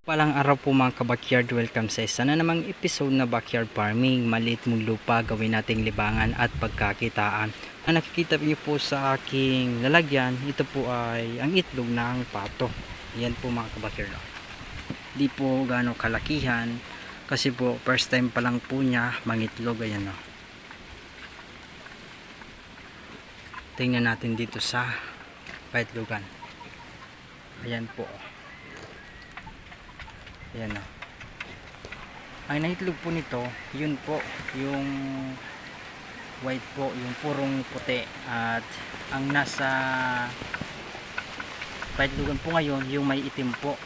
Palang araw po mga ka-backyard, welcome sa isa na namang episode na backyard farming. Maliit mong lupa, gawin nating libangan at pagkakitaan. Ang nakikita niyo po sa aking lalagyan, ito po ay ang itlog ng pato. Yan po mga ka-backyard. Di po gaano kalakihan kasi po first time pa lang po niya mangitlog. Ayan o. Tingnan natin dito sa paitlogan. Ayan po. Ayan o. Ang naitlog po nito, yun po, yung white po, yung purong puti. At ang nasa paitlogan po ngayon, yung may itim po.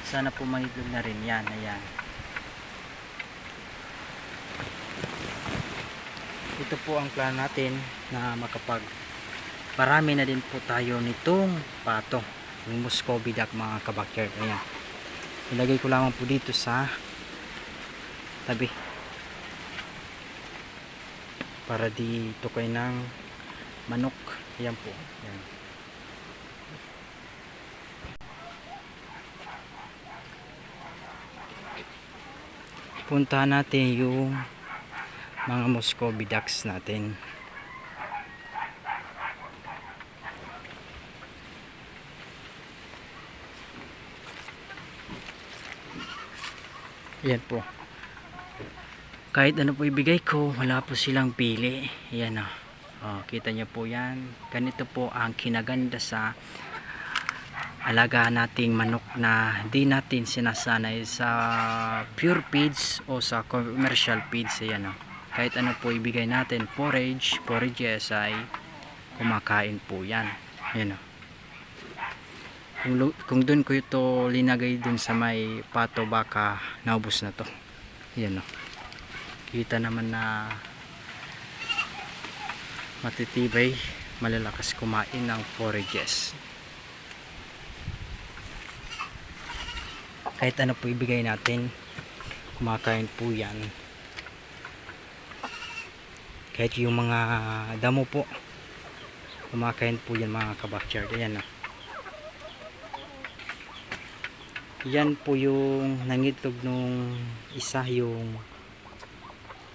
Sana po mangitlog na rin yan. Ayan. Ito po ang plan natin na parami na din po tayo nitong pato. Yung Muscovy duck mga ka-backyard. Ayan. Ilagay ko lamang po dito sa tabi para di tukay ng manok. Ayan po. Ayan. Puntahan natin yung mga Muscovy ducks natin. Ayan po. Kahit ano po ibigay ko, wala po silang pili. Ayan o. Oh, kita nyo po yan. Ganito po ang kinaganda sa alagaan nating manok na di natin sinasanay sa pure feeds o sa commercial feeds. Ayan o. Kahit ano po ibigay natin, forages ay kumakain po yan. Ayan o. Kung dun ko ito linagay dun sa may pato, baka naubos na to. Yan o. Kita naman na matitibay, malalakas kumain ng forages. Kahit ano po ibigay natin, kumakain po yan. Kahit yung mga damo po, kumakain po yan mga ka-backyard. Ayan o. Yan po yung nangitlog nung isa, yung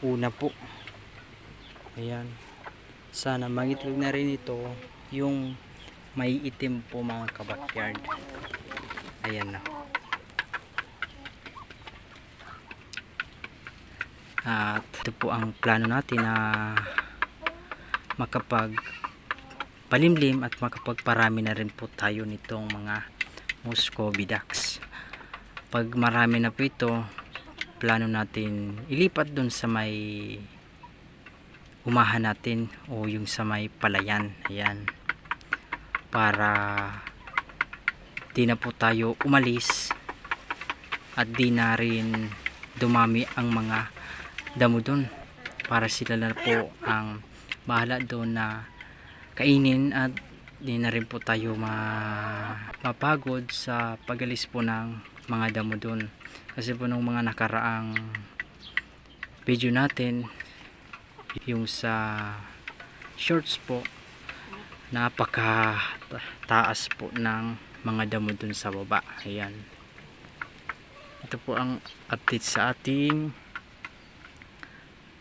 una po. Ayan. Sana mangitlog na rin ito yung may itim po mga ka-backyard. Ayan na. At ito po ang plano natin na makapagpalimlim at makapagparami na rin po tayo nitong mga Muscovy ducks. Pag marami na po ito, plano natin ilipat dun sa may umahan natin o yung sa may palayan. Ayan. Para di na po tayo umalis at di na rin dumami ang mga damo dun. Para sila na po ang bahala doon na kainin at di na rin po tayo mapagod sa pagalis po ng mga damo dun. Kasi po nung mga nakaraang video natin, yung sa shorts po, napaka taas po ng mga damo dun sa baba. Ayan. Ito po ang update sa ating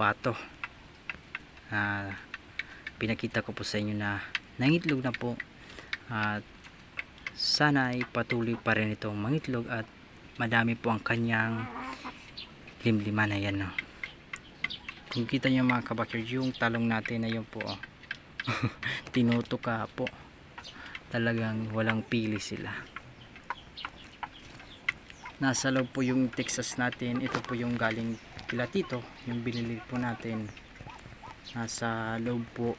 pato. Pinakita ko po sa inyo na nangitlog na po at sana ay patuloy pa rin itong mangitlog at madami po ang kanyang limliman. Ayan o. Kung kita nyo mga ka-backyard, yung talong natin na yun po oh. Tinutuka po, talagang walang pili sila. Nasa loob po yung Texas natin. Ito po yung galing kila Tito, yung binili po natin. Nasa loob po.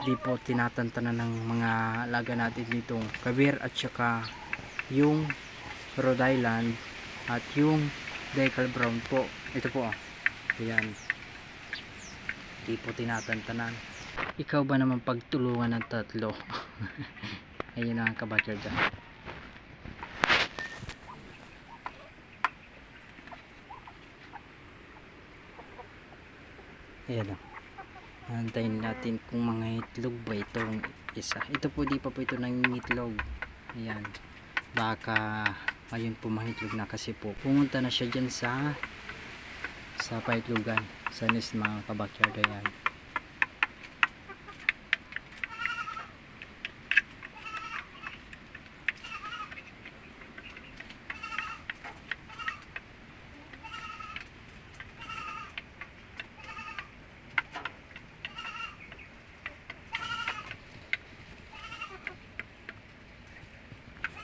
Di po tinatantanan ng mga alaga natin ditong kabir at saka yung Rhode Island at yung Decal Brown po. Ito po oh. Ayan. Di po tinatantanan. Ikaw ba naman pagtulungan ng tatlo? Ayun ang ka-backyard dyan. Ayan o. Antayin natin kung mga itlog ba itong isa. Ito po, di pa po ito nangingitlog. Ayan. Baka ayun po mangitlog na kasi po pumunta na siya dyan sa paitlogan sa nest mga kabakyard. Ayan.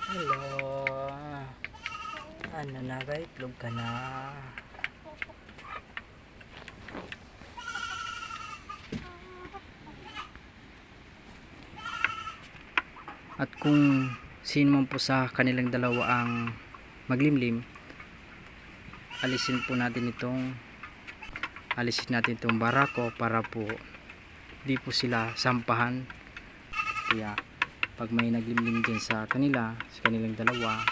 Hello. Ano na ba? Itlog ka na. At kung sino man po sa kanilang dalawa ang maglimlim, alisin natin itong barako para po di po sila sampahan. Kaya pag may naglimlim din sa kanilang dalawa,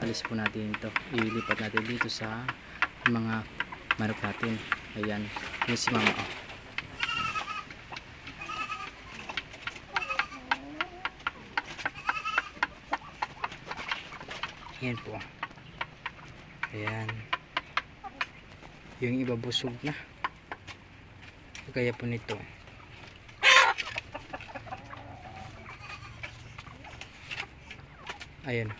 alis po natin ito, ilipat natin dito sa mga manok natin. Ayan, yun si mama. Ayan po. Ayan. Yung iba busog na. Kaya po nito. Ayan.